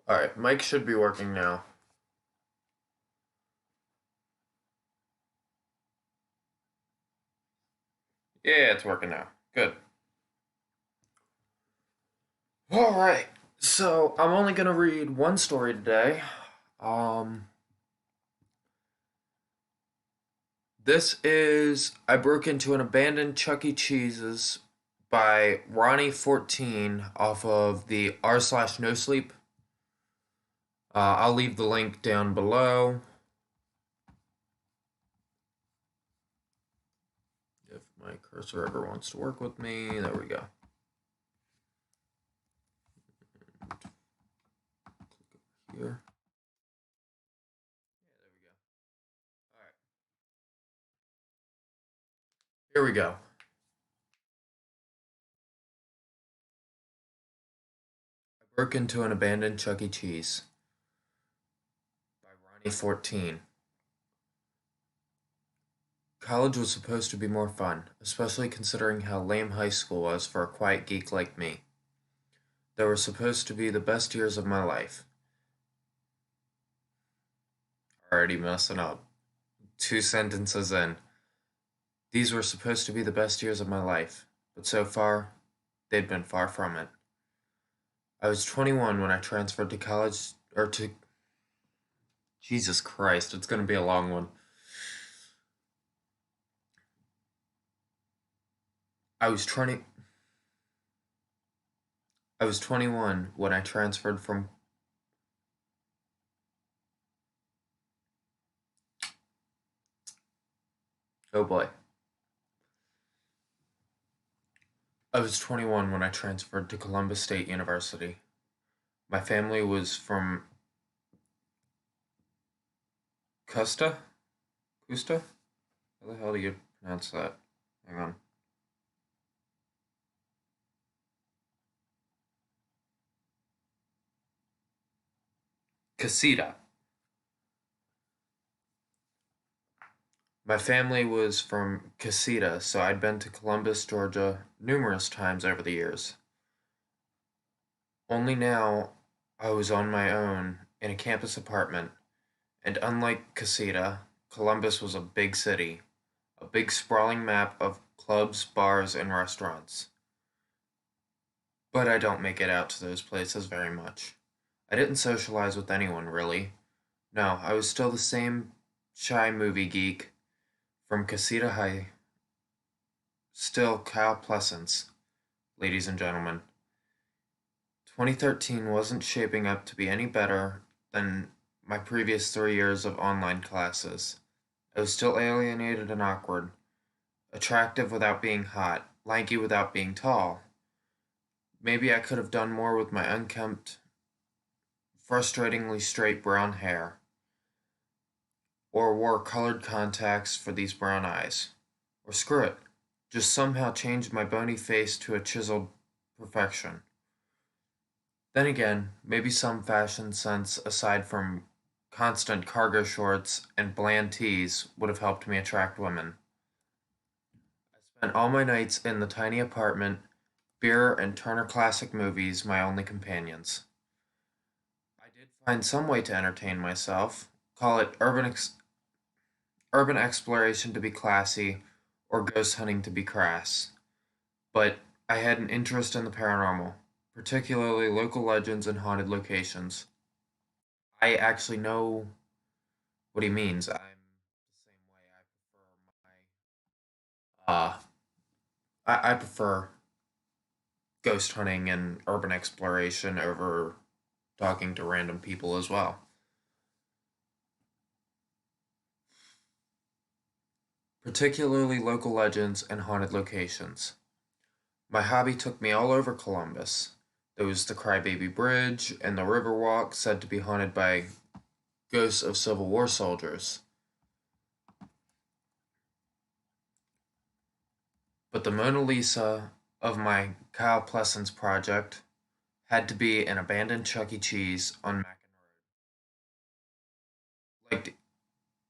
Alright, mic should be working now. Yeah, it's working now. Good. Alright, so I'm only gonna read one story today. Um, this is I Broke Into an Abandoned Chuck E. Cheese's by Ronnie14 off of the r slash no sleep. I'll leave the link down below if my cursor ever wants to work with me. There we go. Here. Yeah, there we go. Alright, here we go. I broke into an abandoned Chuck E. Cheese by Ronnie14. College was supposed to be more fun, especially considering how lame high school was for a quiet geek like me. They were supposed to be the best years of my life. Already messing up. Two sentences in. These were supposed to be the best years of my life, but so far, they'd been far from it. I was 21 when I transferred to college, or to. Jesus Christ, it's gonna be a long one. I was 20. I was 21 when I transferred from. Oh boy. I was 21 when I transferred to Columbus State University. My family was from Custa? Custa? How the hell do you pronounce that? Hang on. Casita. My family was from Casita, so I'd been to Columbus, Georgia numerous times over the years. Only now I was on my own in a campus apartment, and unlike Casita, Columbus was a big city, a big sprawling map of clubs, bars, and restaurants. But I don't make it out to those places very much. I didn't socialize with anyone, really. No, I was still the same shy movie geek from Casita High, still Kyle Plessence, ladies and gentlemen. 2013 wasn't shaping up to be any better than my previous 3 years of online classes. I was still alienated and awkward, attractive without being hot, lanky without being tall. Maybe I could have done more with my unkempt, frustratingly straight brown hair, or wore colored contacts for these brown eyes. Or screw it, just somehow changed my bony face to a chiseled perfection. Then again, maybe some fashion sense aside from constant cargo shorts and bland tees would have helped me attract women. I spent all my nights in the tiny apartment, beer and Turner Classic Movies my only companions. I did find some way to entertain myself, call it urban exploration to be classy, or ghost hunting to be crass. But I had an interest in the paranormal, particularly local legends and haunted locations. I actually know what he means. I'm the same way. I prefer ghost hunting and urban exploration over talking to random people as well. Particularly local legends and haunted locations. My hobby took me all over Columbus. There was the Crybaby Bridge and the Riverwalk said to be haunted by ghosts of Civil War soldiers. But the Mona Lisa of my Kyle Plessence project had to be an abandoned Chuck E. Cheese on Mackin Road.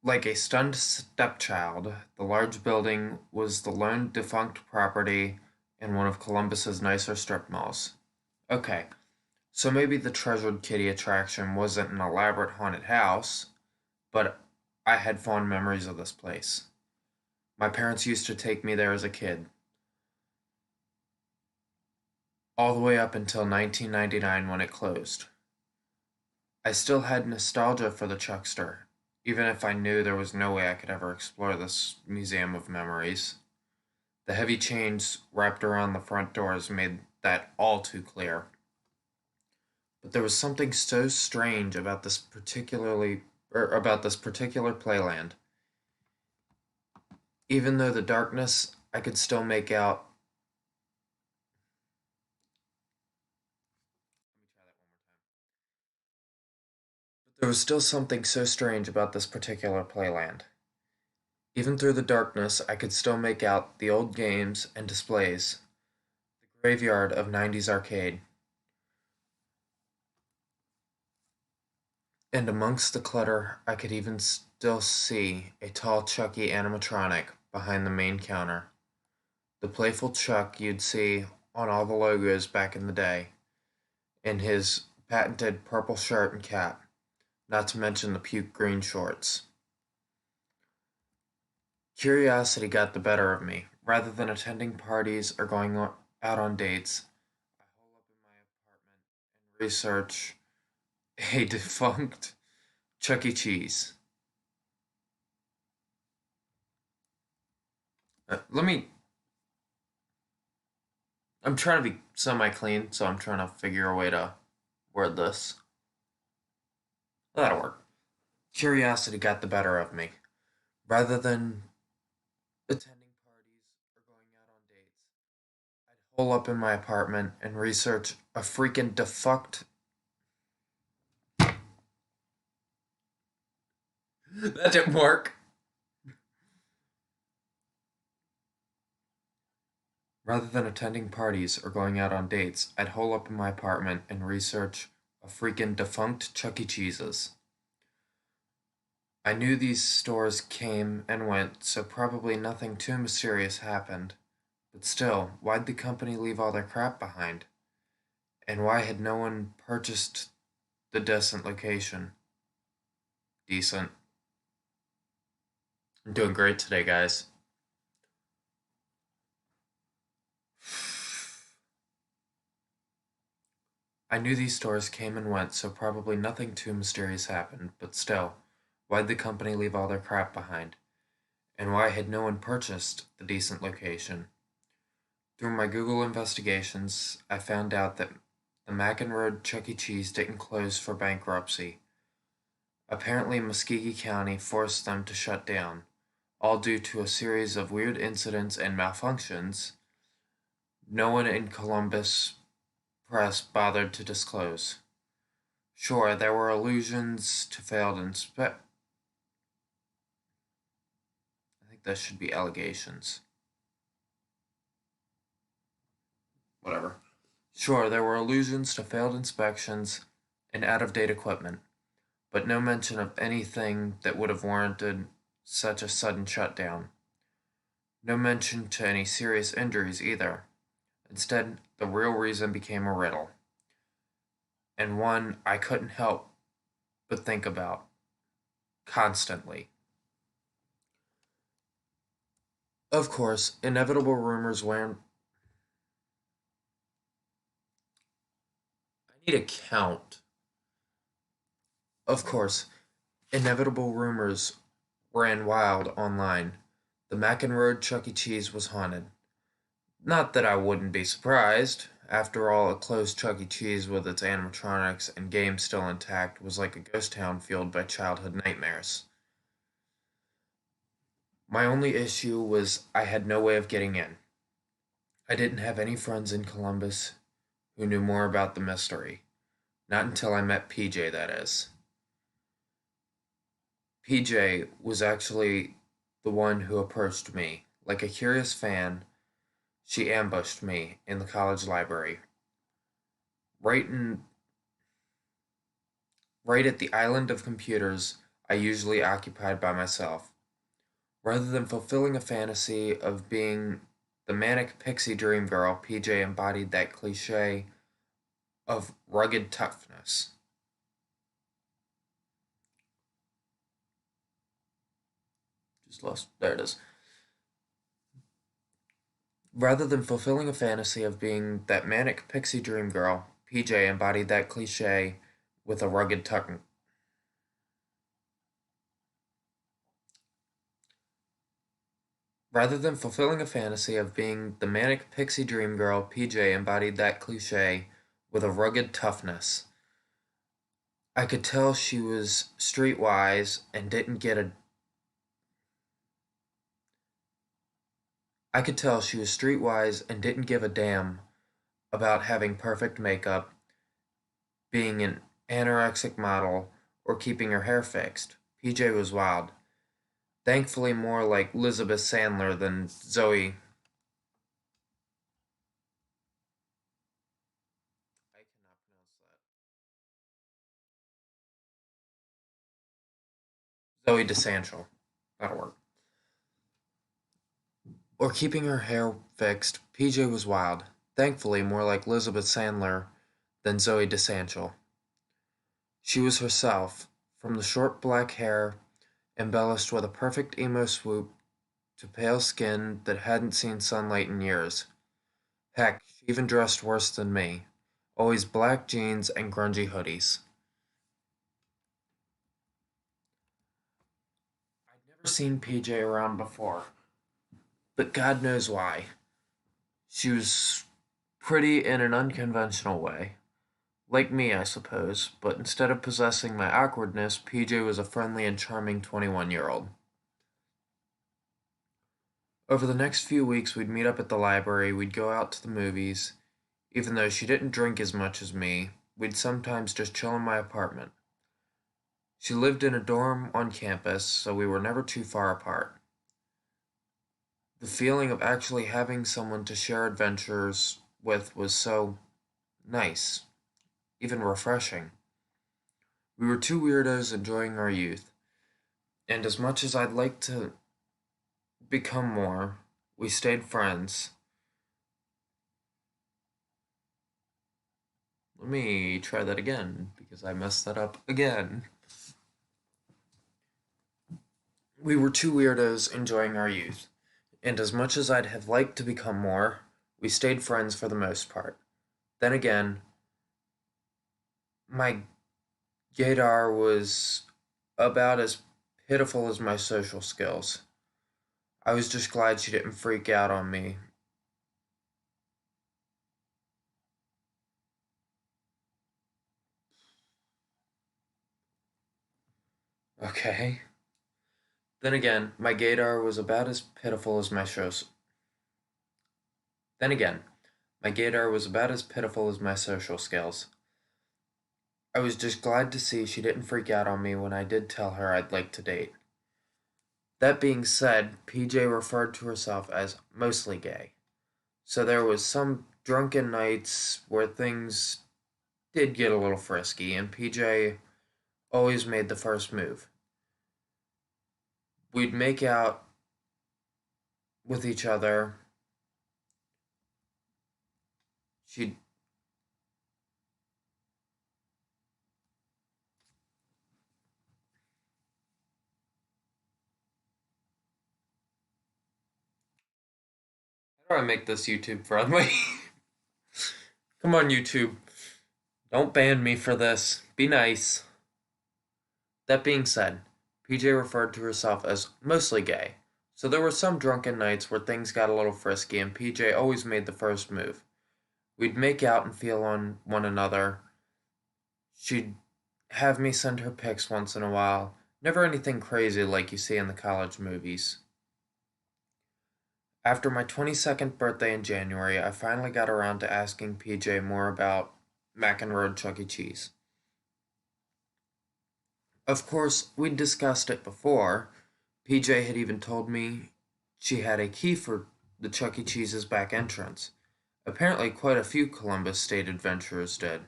Like a stunned stepchild, the large building was the lone defunct property in one of Columbus's nicer strip malls. Okay, So maybe the treasured kitty attraction wasn't an elaborate haunted house, but I had fond memories of this place. My parents used to take me there as a kid, all the way up until 1999 when it closed. I still had nostalgia for the Chuckster, even if I knew there was no way I could ever explore this museum of memories. The heavy chains wrapped around the front doors made that all too clear. But there was something so strange about this particular playland. Even though the darkness, I could still make out. But there was still something so strange about this particular playland. Even through the darkness, I could still make out the old games and displays, the graveyard of 90s arcade, and amongst the clutter, I could even still see a tall Chucky animatronic behind the main counter. The playful Chuck you'd see on all the logos back in the day, in his patented purple shirt and cap, not to mention the puke green shorts. Curiosity got the better of me. Rather than attending parties or going out on dates, I hole up in my apartment and research a defunct Chuck E. Cheese. Let me. I'm trying to be semi clean, so I'm trying to figure a way to word this. That'll work. Curiosity got the better of me. Rather than attending parties or going out on dates, I'd hole up in my apartment and research a freaking defunct. That didn't work. Rather than attending parties or going out on dates, I'd hole up in my apartment and research a freaking defunct Chuck E. Cheese's. I knew these stores came and went, so probably nothing too mysterious happened. But still, why'd the company leave all their crap behind? And why had no one purchased the decent location? Decent. I'm doing great today, guys. I knew these stores came and went, so probably nothing too mysterious happened. But still, why'd the company leave all their crap behind? And why had no one purchased the decent location? Through my Google investigations, I found out that the Mackin Road Chuck E. Cheese didn't close for bankruptcy. Apparently, Muscogee County forced them to shut down, all due to a series of weird incidents and malfunctions no one in Columbus press bothered to disclose. Sure, there were allusions to failed I think that should be allegations. Whatever. Sure, there were allusions to failed inspections and out of date equipment, but no mention of anything that would have warranted such a sudden shutdown. No mention to any serious injuries either. Instead, the real reason became a riddle, and one I couldn't help but think about constantly. Of course, inevitable rumors ran. I need a count. Of course, inevitable rumors ran wild online. The Mackin Road Chuck E. Cheese was haunted. Not that I wouldn't be surprised. After all, a closed Chuck E. Cheese with its animatronics and games still intact was like a ghost town fueled by childhood nightmares. My only issue was I had no way of getting in. I didn't have any friends in Columbus who knew more about the mystery. Not until I met PJ, that is. PJ was actually the one who approached me. Like a curious fan, she ambushed me in the college library, right in right at the island of computers I usually occupied by myself. Rather than fulfilling a fantasy of being the manic pixie dream girl, PJ embodied that cliche of rugged toughness. Just lost. There it is. Rather than fulfilling a fantasy of being that manic pixie dream girl, PJ embodied that cliche with a rugged tuck. Rather than fulfilling a fantasy of being the manic pixie dream girl, PJ embodied that cliche with a rugged toughness. I could tell she was streetwise and didn't get a I could tell she was streetwise and didn't give a damn about having perfect makeup, being an anorexic model, or keeping her hair fixed. PJ was wild. Thankfully more like Elizabeth Sandler than Zoe. I cannot pronounce that. Zoe DeSancho. That'll work. Or keeping her hair fixed. PJ was wild. Thankfully more like Elizabeth Sandler than Zoe DeSancho. She was herself, from the short black hair embellished with a perfect emo swoop to pale skin that hadn't seen sunlight in years. Heck, she even dressed worse than me. Always black jeans and grungy hoodies. I'd never seen PJ around before, but God knows why. She was pretty in an unconventional way. Like me, I suppose, but instead of possessing my awkwardness, PJ was a friendly and charming 21-year-old. Over the next few weeks, we'd meet up at the library, we'd go out to the movies. Even though she didn't drink as much as me, we'd sometimes just chill in my apartment. She lived in a dorm on campus, so we were never too far apart. The feeling of actually having someone to share adventures with was so nice, even refreshing. We were two weirdos enjoying our youth, and as much as I'd like to become more, we stayed friends. Let me try that again, because I messed that up again. We were two weirdos enjoying our youth, and as much as I'd have liked to become more, we stayed friends for the most part. Then again, my gaydar was about as pitiful as my social skills. I was just glad she didn't freak out on me. Okay. Then again, my gaydar was about as pitiful as my shows. Then again, my gaydar was about as pitiful as my social skills. I was just glad to see she didn't freak out on me when I did tell her I'd like to date. That being said, PJ referred to herself as mostly gay. So there was some drunken nights where things did get a little frisky, and PJ always made the first move. We'd make out with each other. She'd How do I make this YouTube friendly? Come on, YouTube. Don't ban me for this. Be nice. That being said, PJ referred to herself as mostly gay. So there were some drunken nights where things got a little frisky, and PJ always made the first move. We'd make out and feel on one another. She'd have me send her pics once in a while. Never anything crazy like you see in the college movies. After my 22nd birthday in January, I finally got around to asking PJ more about Mackin Road Chuck E. Cheese. Of course, we'd discussed it before. PJ had even told me she had a key for the Chuck E. Cheese's back entrance. Apparently, quite a few Columbus State adventurers did.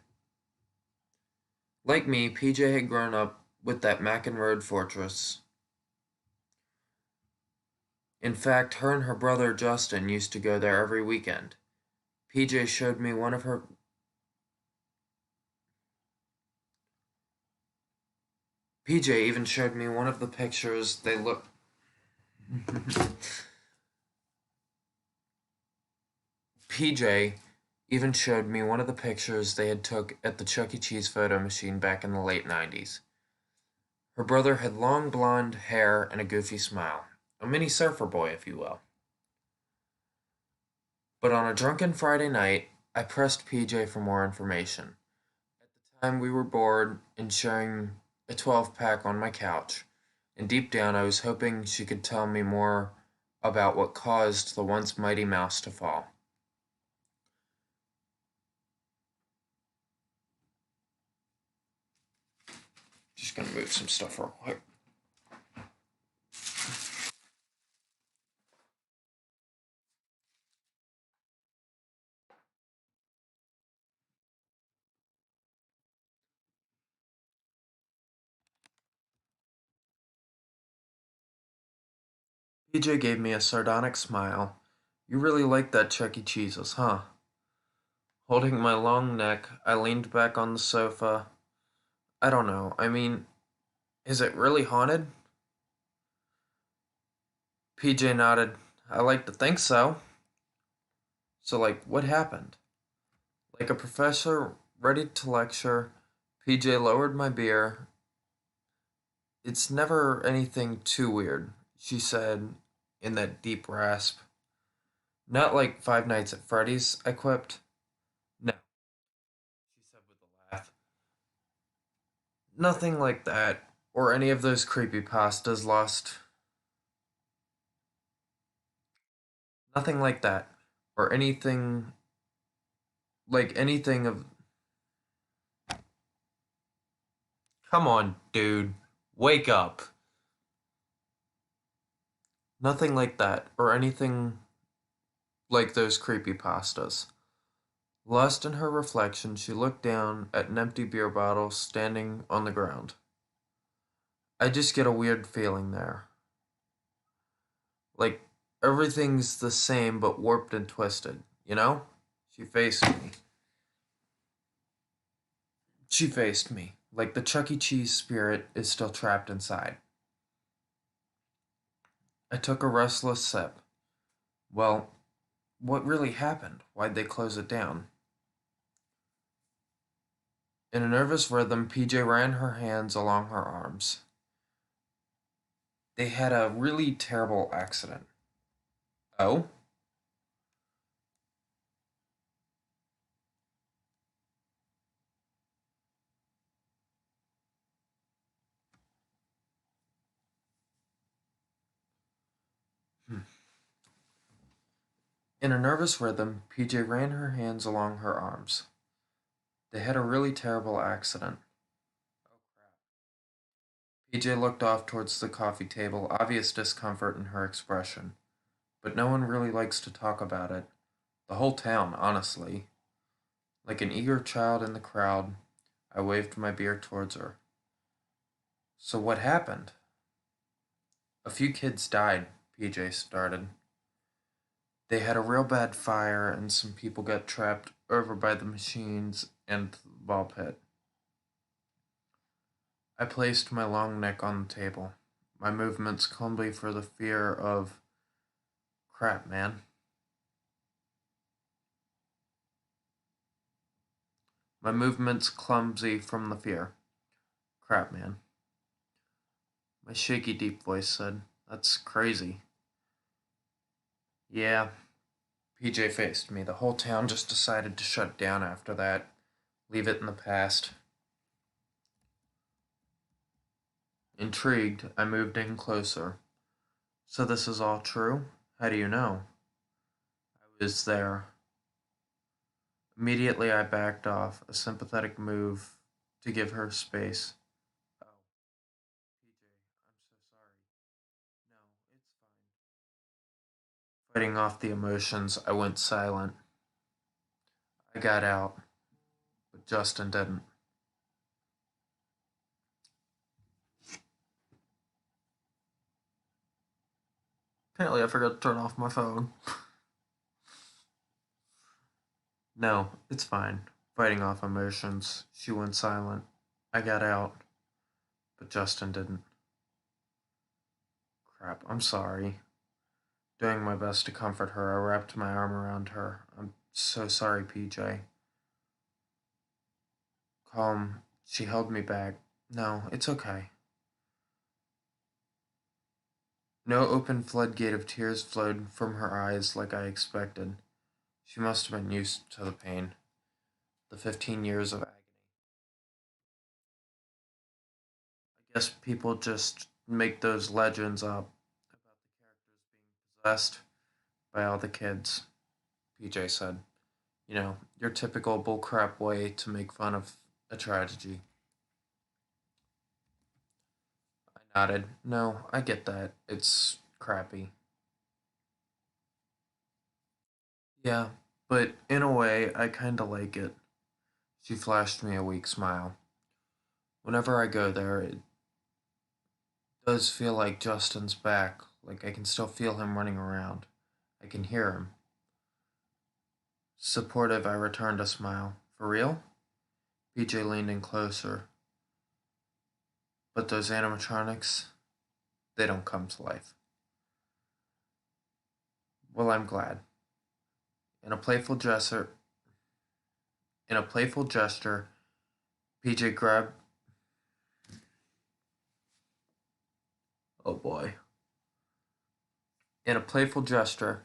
Like me, PJ had grown up with that Mackin Road fortress. In fact, her and her brother Justin used to go there every weekend. PJ showed me one of her PJ even showed me one of the pictures. They look. PJ even showed me one of the pictures they had took at the Chuck E. Cheese photo machine back in the late 90s. Her brother had long blonde hair and a goofy smile. A mini surfer boy, if you will. But on a drunken Friday night, I pressed PJ for more information. At the time, we were bored and sharing a 12-pack on my couch, and deep down, I was hoping she could tell me more about what caused the once mighty mouse to fall. Just gonna move some stuff real quick. PJ gave me a sardonic smile. You really like that Chuck E. Cheese's, huh? Holding my long neck, I leaned back on the sofa. I don't know. I mean, is it really haunted? PJ nodded. I like to think so. So, like, what happened? Like a professor ready to lecture, PJ lowered my beer. It's never anything too weird, she said in that deep rasp. Not like Five Nights at Freddy's, I quipped. No, she said with a laugh. Nothing like that, or any of those creepy pastas lost. Nothing like that, or anything like anything of. Come on, dude. Wake up. Nothing like that, or anything like those creepy pastas. Lost in her reflection, she looked down at an empty beer bottle standing on the ground. I just get a weird feeling there. Like everything's the same but warped and twisted, you know? She faced me. She faced me. Like the Chuck E. Cheese spirit is still trapped inside. I took a restless sip. Well, what really happened? Why'd they close it down? In a nervous rhythm, PJ ran her hands along her arms. They had a really terrible accident. Oh? Hmm. In a nervous rhythm, PJ ran her hands along her arms. They had a really terrible accident. Oh crap. PJ looked off towards the coffee table, obvious discomfort in her expression. But no one really likes to talk about it. The whole town, honestly. Like an eager child in the crowd, I waved my beer towards her. So what happened? A few kids died, PJ started. They had a real bad fire, and some people got trapped over by the machines and the ball pit. I placed my long neck on the table, my movements clumsy for the fear of. Crap, man. My movements clumsy from the fear. Crap, man. My shaky, deep voice said, That's crazy. Yeah, PJ faced me. The whole town just decided to shut down after that. Leave it in the past. Intrigued, I moved in closer. So this is all true? How do you know? I was there. Immediately I backed off, a sympathetic move to give her space. Oh, PJ, I'm so sorry. No, it's fine. Fighting off the emotions, I went silent. I got out, but Justin didn't. Apparently, I forgot to turn off my phone. No, it's fine. Fighting off emotions, she went silent. I got out. but Justin didn't. Crap, I'm sorry. Doing my best to comfort her, I wrapped my arm around her. I'm so sorry, PJ. Calm. She held me back. No, it's okay. No open floodgate of tears flowed from her eyes like I expected. She must have been used to the pain, the 15 years of agony. I guess people just make those legends up about the characters being possessed by all the kids, PJ said. You know, your typical bullcrap way to make fun of a tragedy. I nodded. No, I get that. It's crappy. Yeah, but in a way, I kinda like it. She flashed me a weak smile. Whenever I go there, it does feel like Justin's back, like I can still feel him running around. I can hear him. Supportive, I returned a smile. For real? PJ leaned in closer. But those animatronics, they don't come to life. Well, I'm glad. In a playful gesture, in a playful gesture, PJ grabbed. Oh boy. In a playful gesture,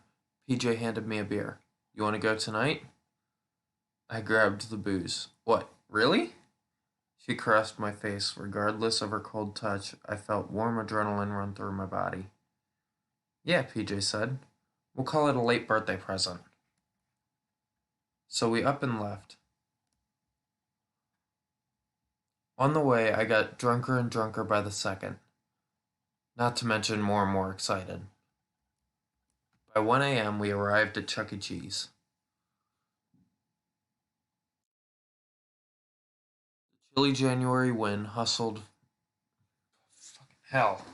PJ handed me a beer. You want to go tonight? I grabbed the booze. What, really? She caressed my face. Regardless of her cold touch, I felt warm adrenaline run through my body. Yeah, PJ said. We'll call it a late birthday present. So we up and left. On the way, I got drunker and drunker by the second, not to mention more and more excited. By 1 a.m., we arrived at Chuck E. Cheese. The chilly January wind hustled. Fucking hell.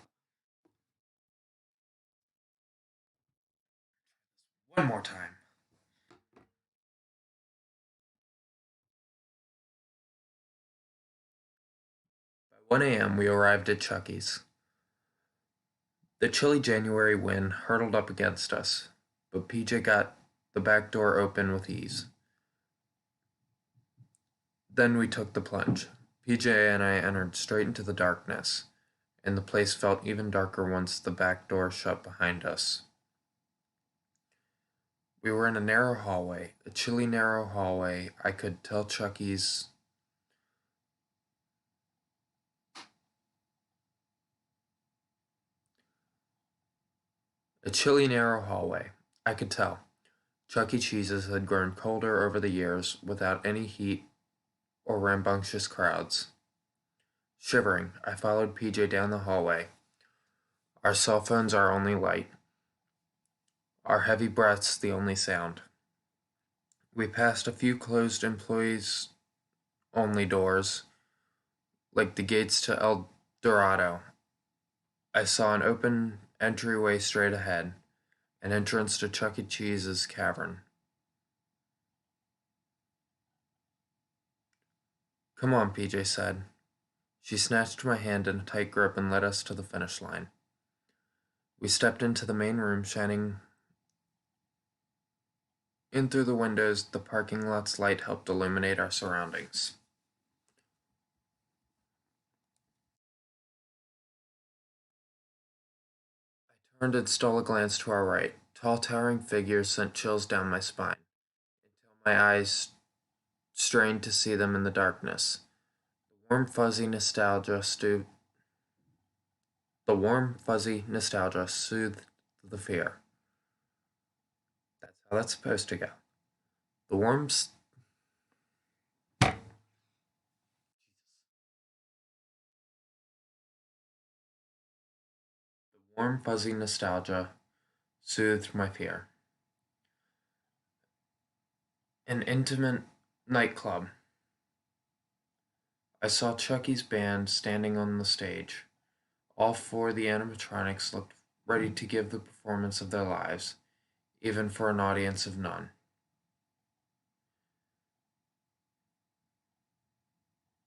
One more time. By 1 a.m., we arrived at Chucky's. The chilly January wind hurtled up against us, but PJ got the back door open with ease. Then we took the plunge. PJ and I entered straight into the darkness, and the place felt even darker once the back door shut behind us. We were in a narrow hallway, a chilly narrow hallway. I could tell Chucky's. A chilly narrow hallway. I could tell. Chuck E. Cheese's had grown colder over the years, without any heat or rambunctious crowds. Shivering, I followed PJ down the hallway. Our cell phones our only light. Our heavy breaths the only sound. We passed a few closed employees only doors, like the gates to El Dorado. I saw an open entryway straight ahead, an entrance to Chuck E. Cheese's cavern. Come on, PJ said. She snatched my hand in a tight grip and led us to the finish line. We stepped into the main room, shining in through the windows. The parking lot's light helped illuminate our surroundings. I turned and stole a glance to our right. Tall, towering figures sent chills down my spine, until my eyes strained to see them in the darkness. The warm, fuzzy nostalgia stu- the warm, fuzzy nostalgia soothed the fear. That's how that's supposed to go. The warm, fuzzy nostalgia soothed my fear. An intimate nightclub. I saw Chucky's band standing on the stage. All four of the animatronics looked ready to give the performance of their lives, even for an audience of none.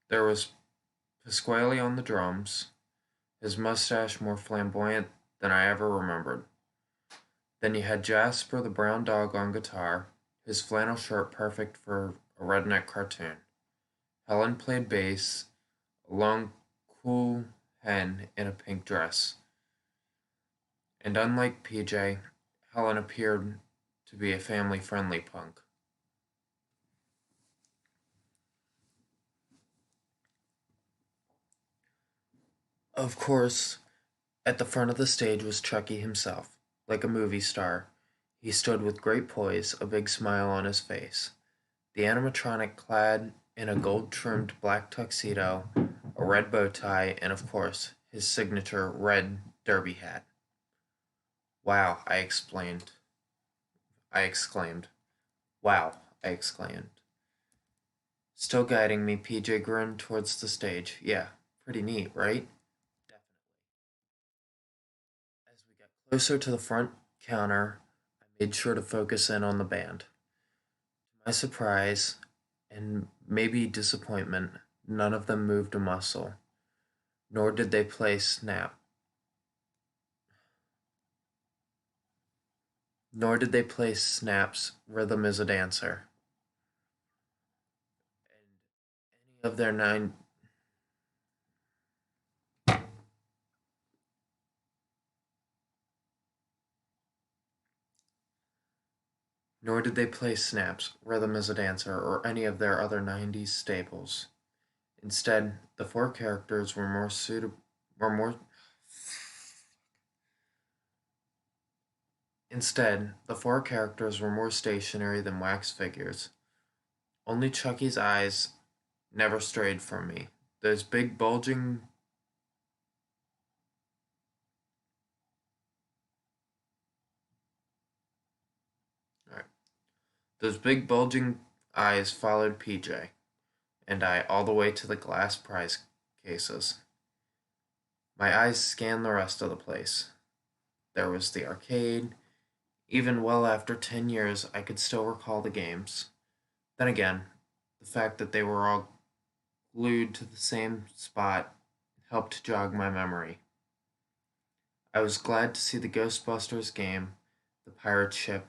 There was Pasquale on the drums, his mustache more flamboyant than I ever remembered. Then you had Jasper the brown dog on guitar, his flannel shirt perfect for a redneck cartoon. Helen played bass, a long, cool hen in a pink dress. And unlike PJ, Helen appeared to be a family-friendly punk. Of course, at the front of the stage was Chucky himself. Like a movie star, he stood with great poise, a big smile on his face. The animatronic clad in a gold-trimmed black tuxedo, a red bow tie, and of course, his signature red derby hat. Wow, I explained. I exclaimed. Wow, I exclaimed. Still guiding me, PJ grinned towards the stage. Yeah, pretty neat, right? Definitely. As we got closer to the front counter, I made sure to focus in on the band. To my surprise, and maybe disappointment, none of them moved a muscle, nor did they play snap, nor did they play Snap's Rhythm is a Dancer, and any of their nine nor did they play Snap's Rhythm is a Dancer or any of their other 90s staples. Instead, the four characters were more Instead, the four characters were more stationary than wax figures. Only Chucky's eyes never strayed from me. Those big bulging Alright. Those big bulging eyes followed PJ and I all the way to the glass prize cases. My eyes scanned the rest of the place. There was the arcade. Even well after 10 years, I could still recall the games. Then again, the fact that they were all glued to the same spot helped jog my memory. I was glad to see the Ghostbusters game, the pirate ship,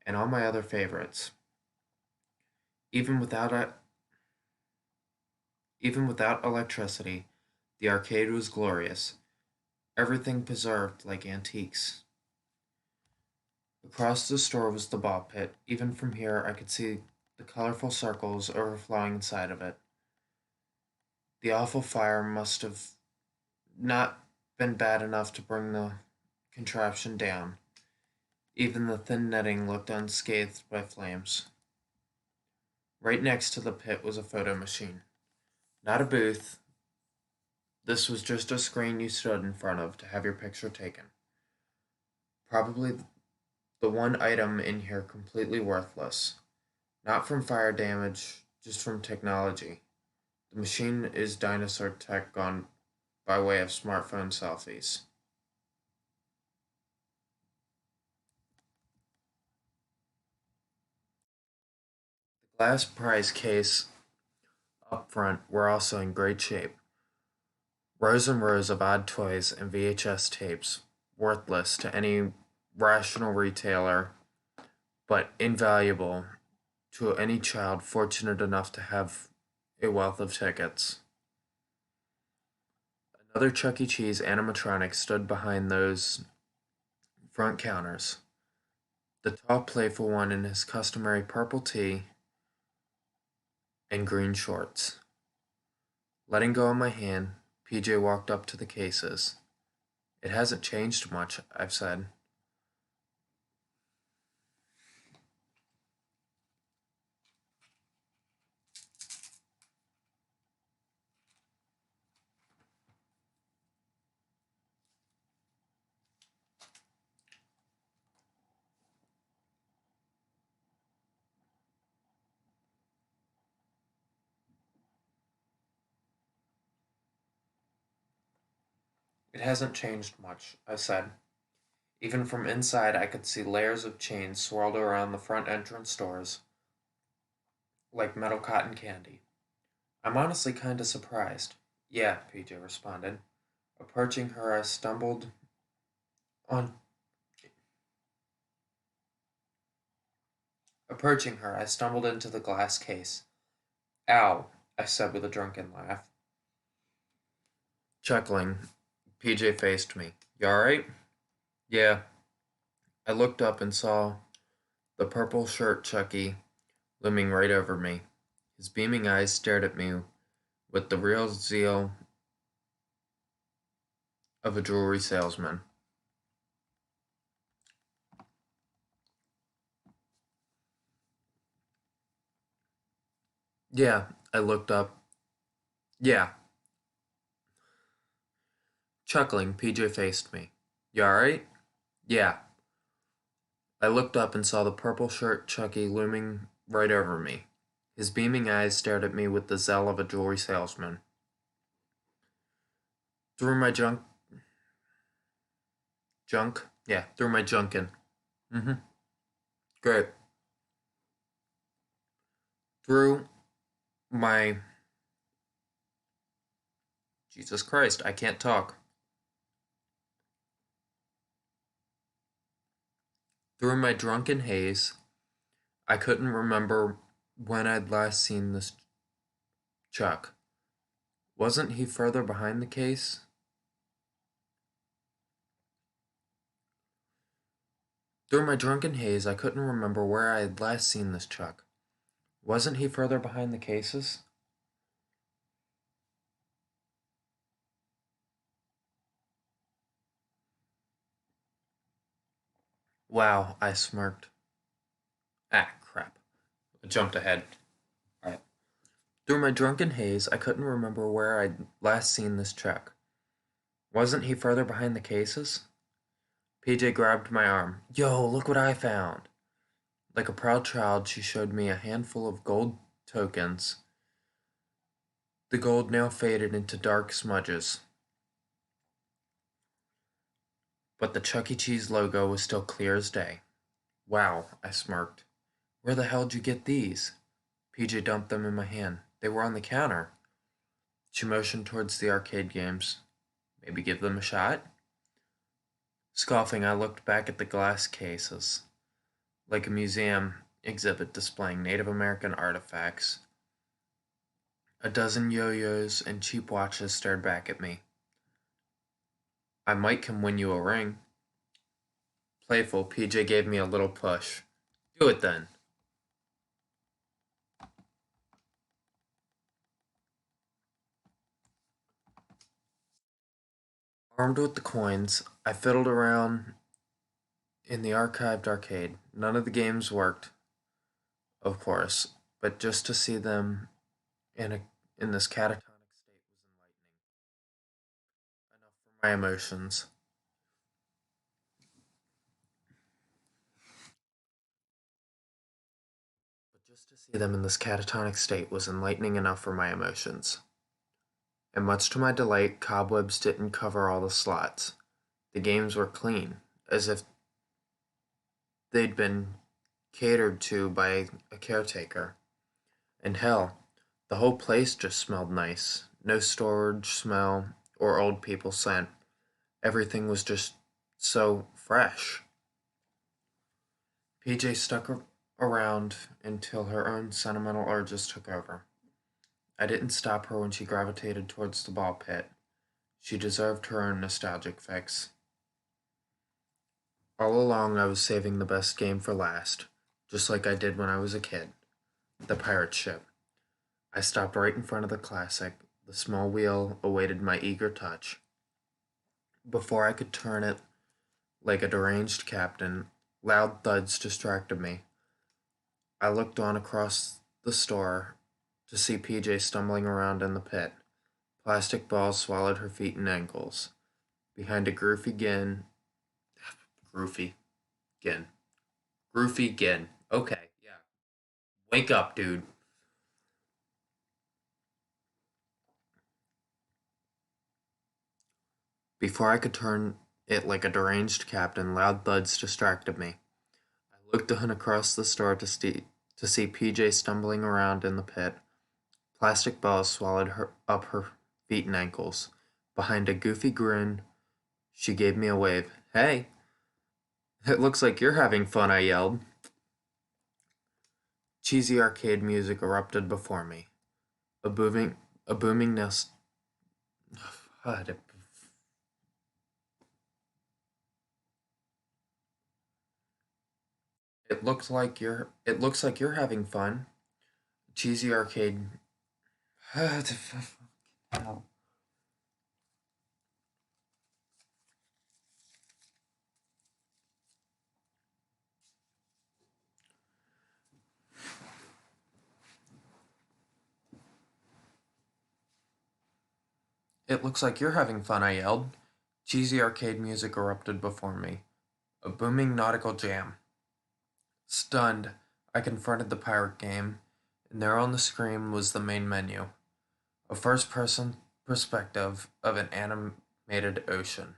and all my other favorites. Even without a, Even without electricity, the arcade was glorious, everything preserved like antiques. Across the store was the ball pit. Even from here, I could see the colorful circles overflowing inside of it. The awful fire must have not been bad enough to bring the contraption down. Even the thin netting looked unscathed by flames. Right next to the pit was a photo machine. Not a booth. This was just a screen you stood in front of to have your picture taken. Probably the one item in here completely worthless. Not from fire damage, just from technology. The machine is dinosaur tech gone by way of smartphone selfies. The glass prize case up front were also in great shape. Rows and rows of odd toys and VHS tapes, worthless to any rational retailer, but invaluable to any child fortunate enough to have a wealth of tickets. Another Chuck E. Cheese animatronic stood behind those front counters. The tall, playful one in his customary purple tee and green shorts. Letting go of my hand, PJ walked up to the cases. It hasn't changed much, I've said. It hasn't changed much, I said. Even from inside, I could see layers of chains swirled around the front entrance doors like metal cotton candy. I'm honestly kinda surprised. Yeah, PJ responded. Approaching her, I stumbled on Approaching her, I stumbled into the glass case. Ow, I said with a drunken laugh. Chuckling, PJ faced me. You alright? Yeah. I looked up and saw the purple shirt Chucky looming right over me. His beaming eyes stared at me with the real zeal of a jewelry salesman. Yeah, I looked up. Yeah. Chuckling, PJ faced me. You alright? Yeah. I looked up and saw the purple shirt Chucky looming right over me. His beaming eyes stared at me with the zeal of a jewelry salesman. Through my junk? Yeah, through my junkin. Mm-hmm. Great. Through my Jesus Christ, I can't talk. Through my drunken haze, I couldn't remember when I'd last seen this Chuck. Wasn't he further behind the case? Through my drunken haze, I couldn't remember where I had last seen this Chuck. Wasn't he further behind the cases? Wow, I smirked. Ah, crap. I jumped ahead. Alright. Through my drunken haze, I couldn't remember where I'd last seen this Chuck. Wasn't he further behind the cases? PJ grabbed my arm. Yo, look what I found! Like a proud child, she showed me a handful of gold tokens. The gold now faded into dark smudges. But the Chuck E. Cheese logo was still clear as day. Wow, I smirked. Where the hell'd you get these? PJ dumped them in my hand. They were on the counter. She motioned towards the arcade games. Maybe give them a shot? Scoffing, I looked back at the glass cases, like a museum exhibit displaying Native American artifacts. A dozen yo-yos and cheap watches stared back at me. I might can win you a ring. Playful, PJ gave me a little push. Do it then. Armed with the coins, I fiddled around in the archived arcade. None of the games worked, of course, but just to see them in a in this catatonic state was enlightening. Enough for my emotions. But just to see them in this catatonic state was enlightening enough for my emotions. And much to my delight, cobwebs didn't cover all the slots. The games were clean, as if they'd been catered to by a caretaker. And hell, the whole place just smelled nice. No storage smell or old people scent. Everything was just so fresh. PJ stuck around until her own sentimental urges took over. I didn't stop her when she gravitated towards the ball pit. She deserved her own nostalgic fix. All along, I was saving the best game for last, just like I did when I was a kid. The pirate ship. I stopped right in front of the classic. The small wheel awaited my eager touch. Before I could turn it like a deranged captain, loud thuds distracted me. I looked on across the store to see PJ stumbling around in the pit. Plastic balls swallowed her feet and ankles. Behind a groofy gin, groofy gin. Okay, yeah. Wake up, dude. Before I could turn it like a deranged captain, loud thuds distracted me. I looked on across the store to see PJ stumbling around in the pit. Plastic balls swallowed her up her feet and ankles. Behind a goofy grin, she gave me a wave. Hey, it looks like you're having fun, I yelled. Cheesy arcade music erupted before me. A booming, a booming nest. It looks like you're having fun. Cheesy arcade. It looks like you're having fun, I yelled. Cheesy arcade music erupted before me. A booming nautical jam. Stunned, I confronted the pirate game, and there on the screen was the main menu, a first person perspective of an animated ocean.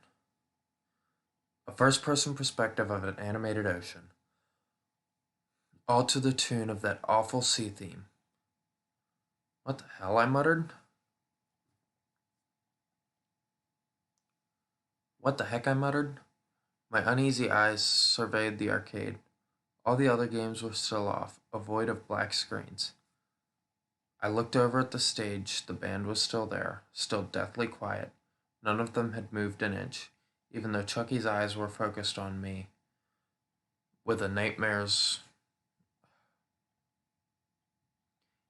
A first person perspective of an animated ocean. All to the tune of that awful sea theme. What the hell? I muttered. What the heck? I muttered. My uneasy eyes surveyed the arcade. All the other games were still off, a void of black screens. I looked over at the stage. The band was still there, still deathly quiet. None of them had moved an inch, even though Chucky's eyes were focused on me with a nightmare's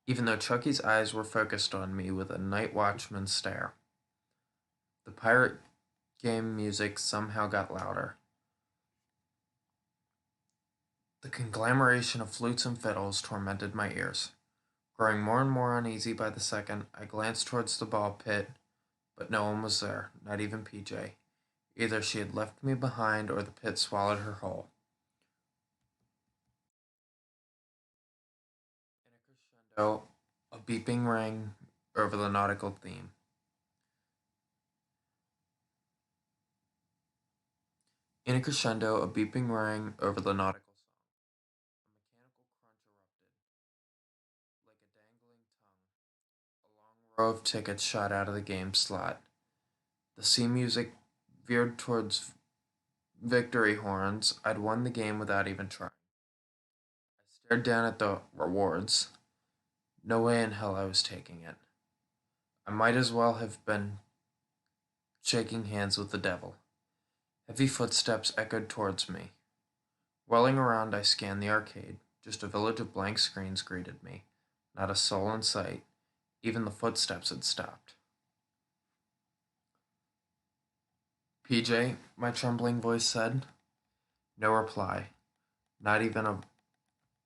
even though Chucky's eyes were focused on me with a night watchman's stare. The pirate game music somehow got louder. The conglomeration of flutes and fiddles tormented my ears. Growing more and more uneasy by the second, I glanced towards the ball pit, but no one was there, not even PJ. Either she had left me behind or the pit swallowed her whole. In a crescendo, a beeping rang over the nautical theme. In a crescendo, a beeping rang over the nautical song. A mechanical crunch erupted, like a dangling tongue. A long row of tickets shot out of the game slot. The sea music veered towards victory horns. I'd won the game without even trying. I stared down at the rewards. No way in hell I was taking it. I might as well have been shaking hands with the devil. Heavy footsteps echoed towards me. Whirling around, I scanned the arcade. Just a village of blank screens greeted me. Not a soul in sight. Even the footsteps had stopped. PJ, my trembling voice said. No reply. Not even a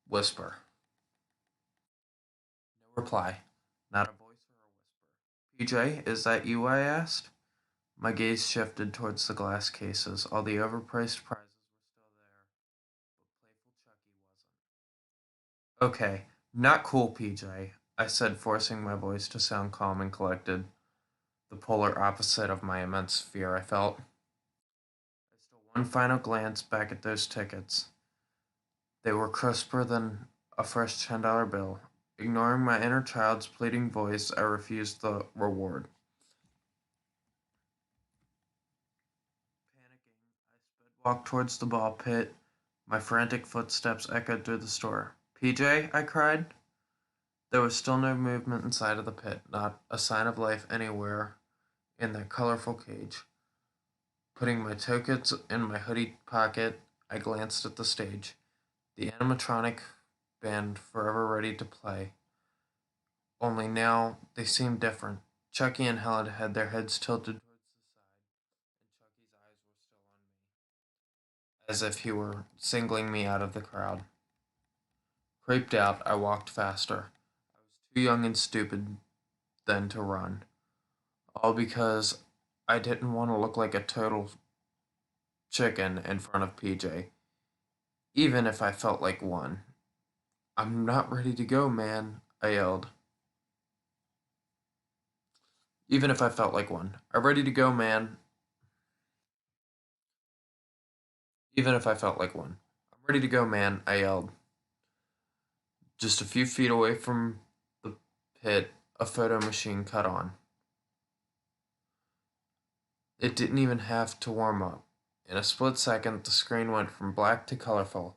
whisper. No reply. Not a voice or a whisper. PJ, is that you? I asked. My gaze shifted towards the glass cases. All the overpriced prizes were still there, but playful Chucky wasn't. Okay, not cool, PJ, I said, forcing my voice to sound calm and collected, the polar opposite of my immense fear I felt. I stole one final glance back at those tickets. They were crisper than a fresh $10 bill. Ignoring my inner child's pleading voice, I refused the reward. Panicking, I sped walked towards the ball pit. My frantic footsteps echoed through the store. PJ, I cried. There was still no movement inside of the pit, not a sign of life anywhere in that colorful cage. Putting my tokens in my hoodie pocket, I glanced at the stage. The animatronic band forever ready to play. Only now they seemed different. Chucky and Helen had their heads tilted towards the side, and Chucky's eyes were still on me, as if he were singling me out of the crowd. Creeped out, I walked faster. I was too young and stupid then to run. All because I didn't want to look like a total chicken in front of PJ, even if I felt like one. I'm not ready to go, man, I yelled. Even if I felt like one. I'm ready to go, man. Even if I felt like one. I'm ready to go, man, I yelled. Just a few feet away from the pit, a photo machine cut on. It didn't even have to warm up. In a split second, the screen went from black to colorful.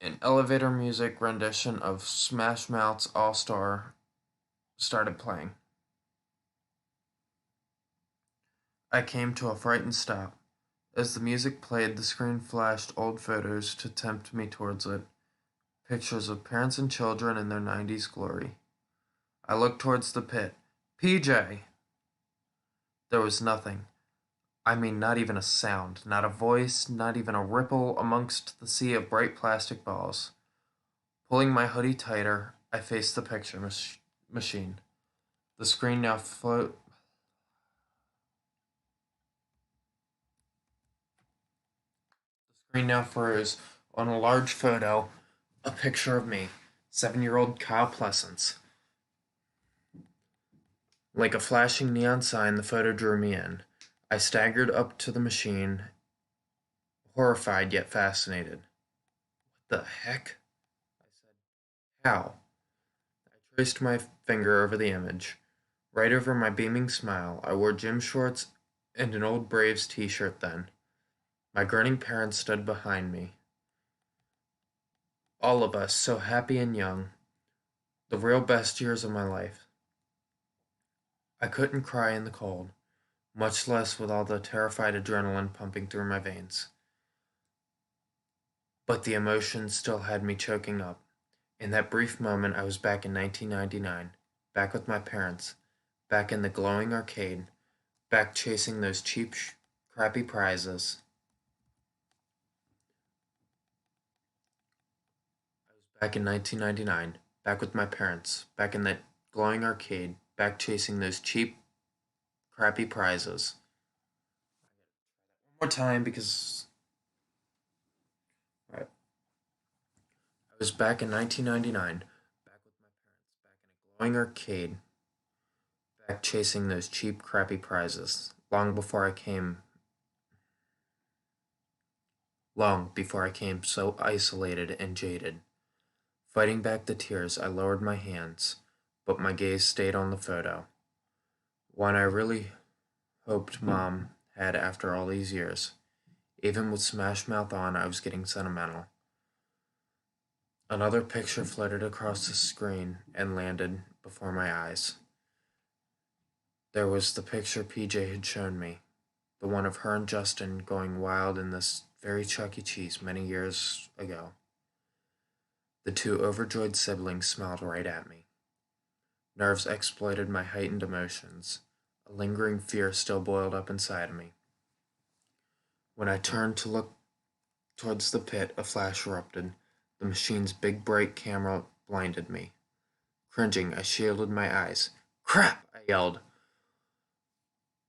An elevator music rendition of Smash Mouth's All Star started playing. I came to a frightened stop. As the music played, the screen flashed old photos to tempt me towards it, pictures of parents and children in their 90s glory. I looked towards the pit. PJ! There was nothing. I mean, not even a sound, not a voice, not even a ripple amongst the sea of bright plastic balls. Pulling my hoodie tighter, I faced the picture machine. The screen now float. The screen now froze on a large photo, a picture of me, 7-year-old Kyle Plessence. Like a flashing neon sign, the photo drew me in. I staggered up to the machine, horrified yet fascinated. What the heck? I said. How? I traced my finger over the image. Right over my beaming smile, I wore gym shorts and an old Braves t-shirt then. My grinning parents stood behind me. All of us, so happy and young. The real best years of my life. I couldn't cry in the cold, much less with all the terrified adrenaline pumping through my veins. But the emotion still had me choking up. In that brief moment, I was back in 1999, back with my parents, back in the glowing arcade, back chasing those cheap, crappy prizes. I was back in 1999, back with my parents, back in that glowing arcade, back chasing those cheap, crappy prizes. One more time because right. I was back in 1999, back with my parents, back in a glowing arcade, back chasing those cheap, crappy prizes. Long before I came so isolated and jaded. Fighting back the tears, I lowered my hands, but my gaze stayed on the photo. One I really hoped Mom had after all these years. Even with Smash Mouth on, I was getting sentimental. Another picture floated across the screen and landed before my eyes. There was the picture PJ had shown me, the one of her and Justin going wild in this very Chuck E. Cheese many years ago. The two overjoyed siblings smiled right at me. Nerves exploited my heightened emotions. A lingering fear still boiled up inside of me. When I turned to look towards the pit, a flash erupted. The machine's big bright camera blinded me. Cringing, I shielded my eyes. Crap! I yelled.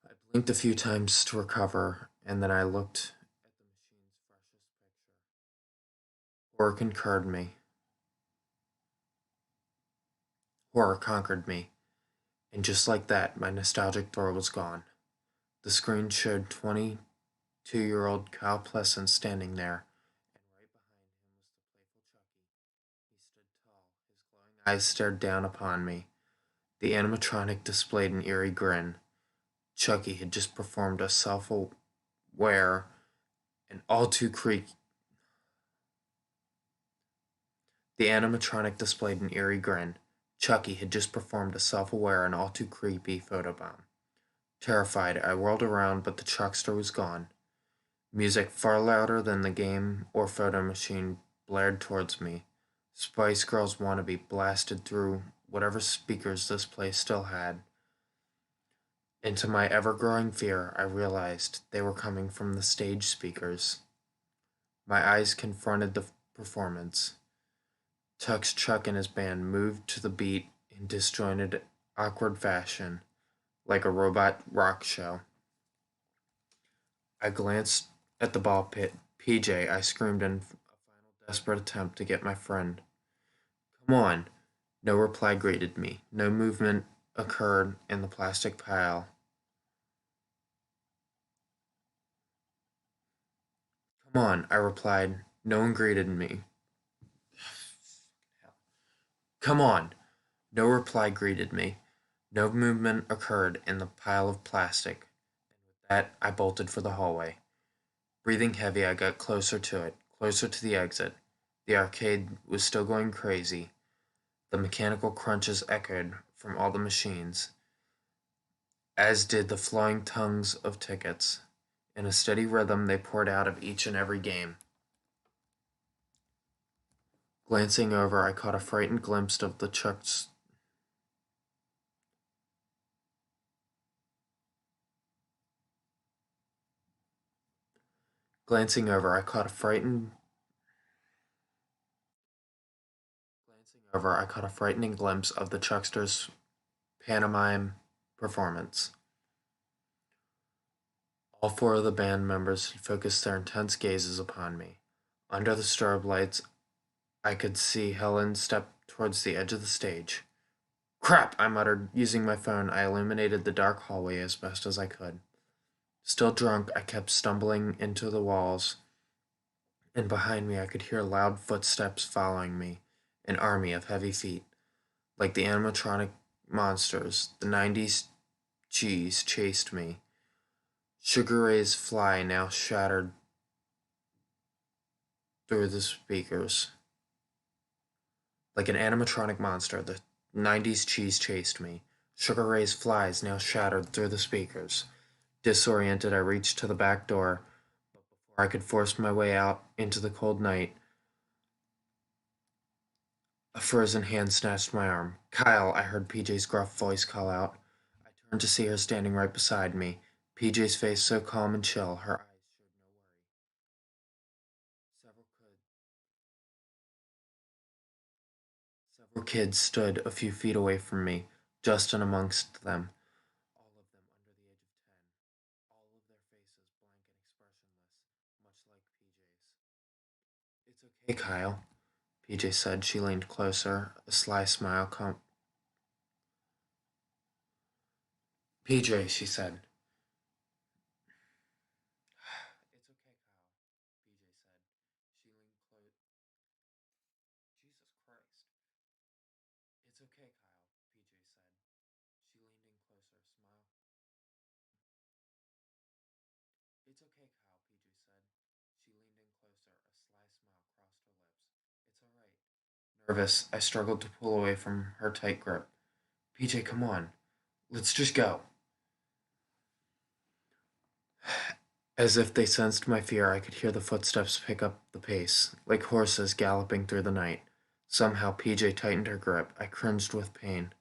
I blinked a few times to recover, and then I looked at the machine's freshest picture. Horror concurred me. Horror conquered me, and just like that, my nostalgic thrill was gone. The screen showed 22-year-old Kyle Plessence standing there, and right behind him was the playful Chucky. He stood tall, his glowing eyes stared down upon me. The animatronic displayed an eerie grin. Chucky had just performed a self-aware and all too creepy. The animatronic displayed an eerie grin. Chucky had just performed a self-aware and all too creepy photobomb. Terrified, I whirled around, but the truckster was gone. Music far louder than the game or photo machine blared towards me. Spice Girls Wannabe blasted through whatever speakers this place still had. And to my ever-growing fear, I realized they were coming from the stage speakers. My eyes confronted the performance. Tux Chuck and his band moved to the beat in disjointed, awkward fashion, like a robot rock show. I glanced at the ball pit. PJ, I screamed in a final desperate attempt to get my friend. Come on! No reply greeted me. No movement occurred in the plastic pile. Come on, I replied. No one greeted me. Come on! No reply greeted me. No movement occurred in the pile of plastic. That, I bolted for the hallway. Breathing heavy, I got closer to it, closer to the exit. The arcade was still going crazy. The mechanical crunches echoed from all the machines, as did the flowing tongues of tickets. In a steady rhythm, they poured out of each and every game. Glancing over, I caught a frightened glimpse of the Chuck's. Glancing over, I caught a frightened. Glancing over, I caught a frightening glimpse of the Chuckster's pantomime performance. All four of the band members focused their intense gazes upon me. Under the strobe lights, I could see Helen step towards the edge of the stage. Crap! I muttered. Using my phone, I illuminated the dark hallway as best as I could. Still drunk, I kept stumbling into the walls, and behind me I could hear loud footsteps following me, an army of heavy feet. Like the animatronic monsters, the 90s cheese chased me. Sugar Ray's fly now shattered through the speakers. Like an animatronic monster, the 90s cheese chased me. Sugar Ray's flies now shattered through the speakers. Disoriented, I reached to the back door, but before I could force my way out into the cold night, a frozen hand snatched my arm. Kyle, I heard PJ's gruff voice call out. I turned to see her standing right beside me, PJ's face so calm and chill, her eyes showed no worry. Several kids, several kids stood a few feet away from me, Justin amongst them, all of them under the age of 10, all of their faces blank and expressionless, much like PJ's. It's okay, Kyle, PJ said. She leaned closer, a sly smile PJ, she said. It's okay, Kyle, PJ said. She leaned close. Jesus Christ. It's okay, Kyle, PJ said. She leaned in closer, a smile. It's okay, Kyle, PJ said. She leaned in closer, a sly smile crossed her lips. It's all right. Nervous, I struggled to pull away from her tight grip. PJ, come on. Let's just go. As if they sensed my fear, I could hear the footsteps pick up the pace, like horses galloping through the night. Somehow PJ tightened her grip. I cringed with pain.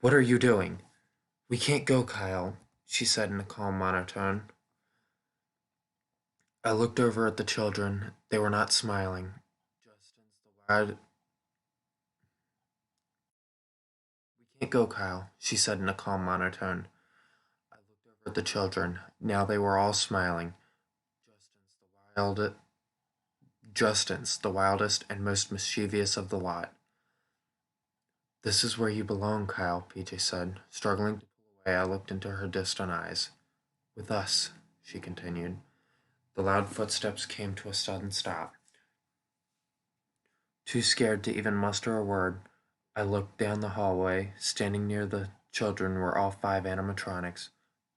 What are you doing? We can't go, Kyle, she said in a calm monotone. I looked over at the children. They were not smiling. Justin's the wild. We can't go, Kyle, she said in a calm monotone. I looked over at the children. Now they were all smiling. Justin's the wild. Justin's the wildest and most mischievous of the lot. This is where you belong, Kyle, PJ said. Struggling to pull away, I looked into her distant eyes. With us, she continued. The loud footsteps came to a sudden stop. Too scared to even muster a word, I looked down the hallway. Standing near the children were all five animatronics.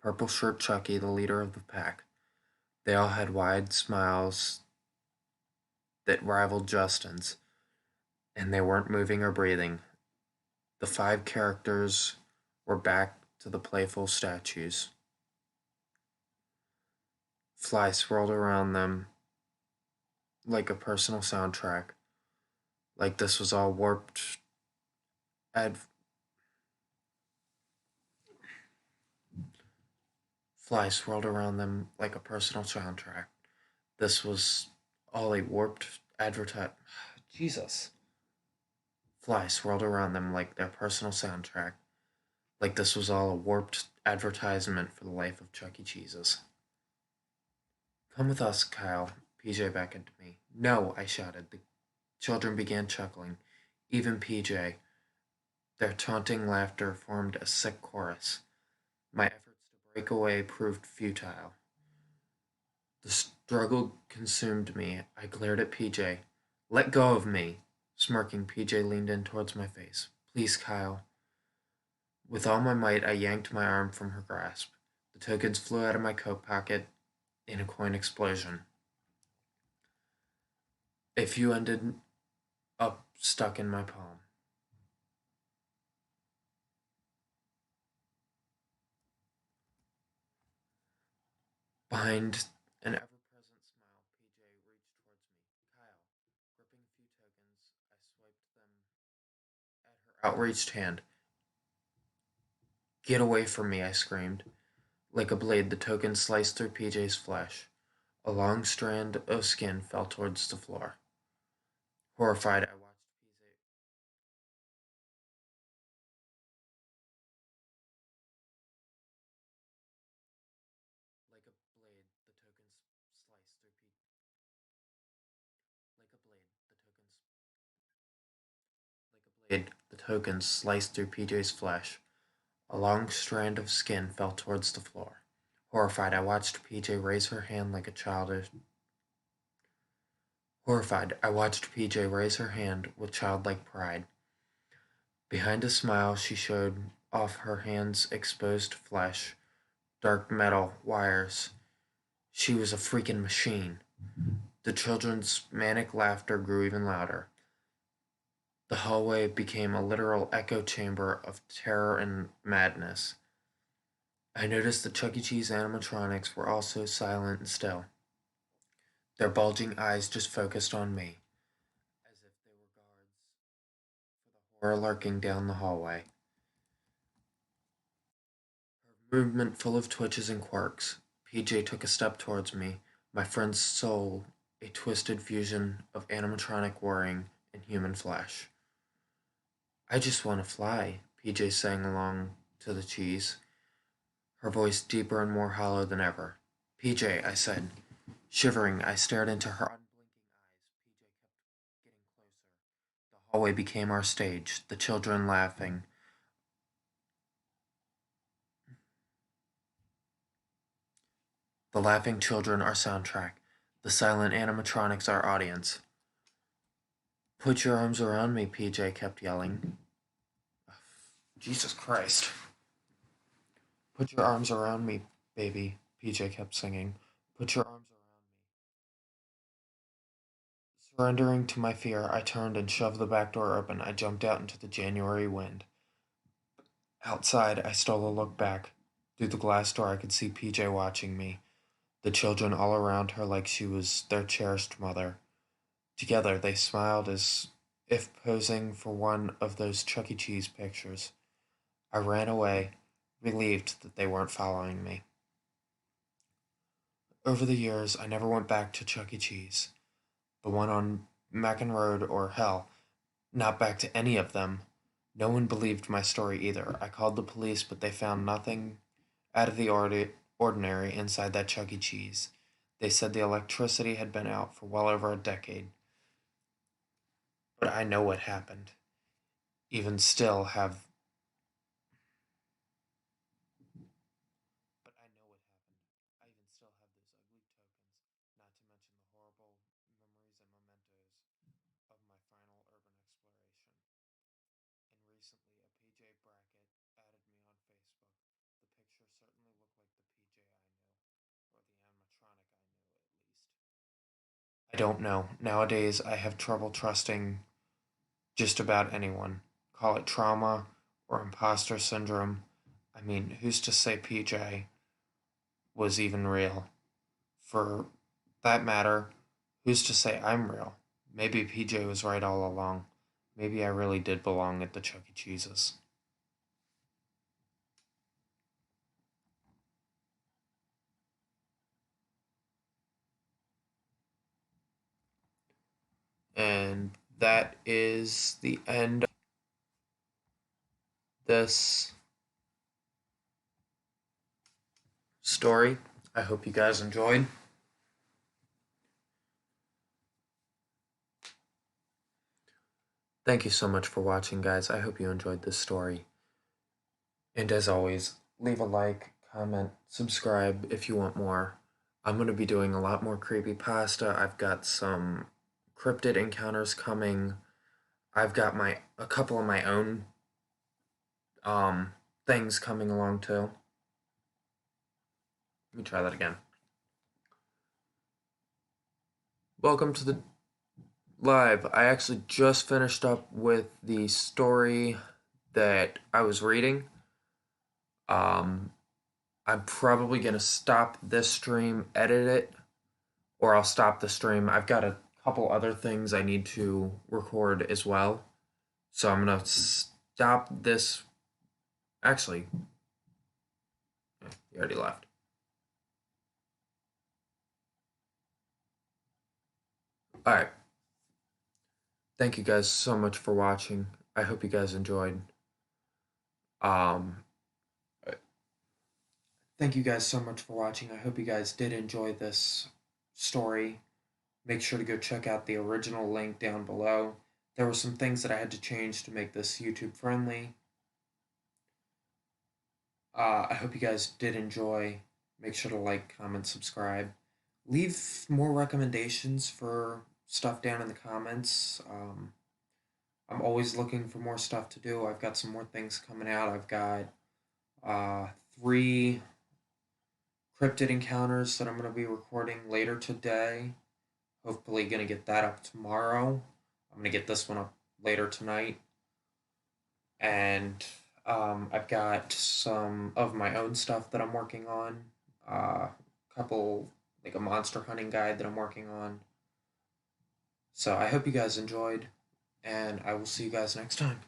Purple Shirt Chucky, the leader of the pack. They all had wide smiles that rivaled Justin's, and they weren't moving or breathing. The five characters were back to the playful statues. Fly swirled around them like a personal soundtrack, like this was all warped. Ad- Fly swirled around them like a personal soundtrack. This was all a warped advertise. Jesus. Fly swirled around them like their personal soundtrack, like this was all a warped advertisement for the life of Chuck E. Cheese's. Come with us, Kyle. PJ beckoned to me. No, I shouted. The children began chuckling. Even PJ. Their taunting laughter formed a sick chorus. My efforts to break away proved futile. The struggle consumed me. I glared at PJ. Let go of me. Smirking, PJ leaned in towards my face. Please, Kyle. With all my might, I yanked my arm from her grasp. The tokens flew out of my coat pocket in a coin explosion. A few ended up stuck in my palm. Behind an ever present smile, PJ reached towards me. Kyle, gripping a few tokens, I swiped them at her outreached hand. Get away from me, I screamed. Like a blade, the token sliced through PJ's flesh. A long strand of skin fell towards the floor. Horrified, I watched PJ like a blade. The tokens sliced through like a blade. The tokens sliced through PJ's flesh. A long strand of skin fell towards the floor. Horrified, I watched PJ raise her hand like a childish. Horrified, I watched PJ raise her hand with childlike pride. Behind a smile, she showed off her hand's exposed flesh, dark metal wires. She was a freaking machine. The children's manic laughter grew even louder. The hallway became a literal echo chamber of terror and madness. I noticed the Chuck E. Cheese animatronics were also silent and still, their bulging eyes just focused on me, as if they were guards for the horror lurking down the hallway. Her movement full of twitches and quirks, PJ took a step towards me, my friend's soul a twisted fusion of animatronic whirring and human flesh. I just want to fly, PJ sang along to the cheese, her voice deeper and more hollow than ever. PJ, I said. Shivering, I stared into her unblinking eyes. PJ kept getting closer. The hallway became our stage, the children laughing. The laughing children our soundtrack. The silent animatronics our audience. Put your arms around me, PJ kept yelling. Jesus Christ. Put your arms around me, baby, PJ kept singing. Put your arms around me. Surrendering to my fear, I turned and shoved the back door open. I jumped out into the January wind. Outside, I stole a look back. Through the glass door, I could see PJ watching me, the children all around her like she was their cherished mother. Together, they smiled as if posing for one of those Chuck E. Cheese pictures. I ran away, relieved that they weren't following me. Over the years, I never went back to Chuck E. Cheese, the one on Mackin Road or hell, not back to any of them. No one believed my story either. I called the police, but they found nothing out of the ordinary inside that Chuck E. Cheese. They said the electricity had been out for well over a decade. But I know what happened. Even still have but I know what happened. I even still have those ugly tokens, not to mention the horrible memories and mementos of my final urban exploration. And recently, a PJ Brackett added me on Facebook. The picture certainly looked like the PJ I knew, or the animatronic I knew, at least. I don't know. Nowadays, I have trouble trusting just about anyone. Call it trauma or imposter syndrome. I mean, who's to say PJ was even real? For that matter, who's to say I'm real? Maybe PJ was right all along. Maybe I really did belong at the Chuck E. Cheese's. And that is the end of this story. I hope you guys enjoyed. Thank you so much for watching, guys. I hope you enjoyed this story. And as always, leave a like, comment, subscribe if you want more. I'm going to be doing a lot more creepy pasta. I've got some cryptid encounters coming. I've got my a couple of my own um things coming along too. Let me try that again. Welcome to the live. I actually just finished up with the story that I was reading. Um, I'm probably gonna stop this stream, edit it, or I'll stop the stream. I've got a couple other things I need to record as well. So I'm gonna stop this. Actually, he already left. Alright. Thank you guys so much for watching. I hope you guys enjoyed. Um, thank you guys so much for watching. I hope you guys did enjoy this story. Make sure to go check out the original link down below. There were some things that I had to change to make this YouTube friendly. I hope you guys did enjoy. Make sure to like, comment, subscribe. Leave more recommendations for stuff down in the comments. I'm always looking for more stuff to do. I've got some more things coming out. I've got 3 cryptid encounters that I'm going to be recording later today. Hopefully going to get that up tomorrow. I'm going to get this one up later tonight. And I've got some of my own stuff that I'm working on. A couple, like a monster hunting guide that I'm working on. So I hope you guys enjoyed, and I will see you guys next time.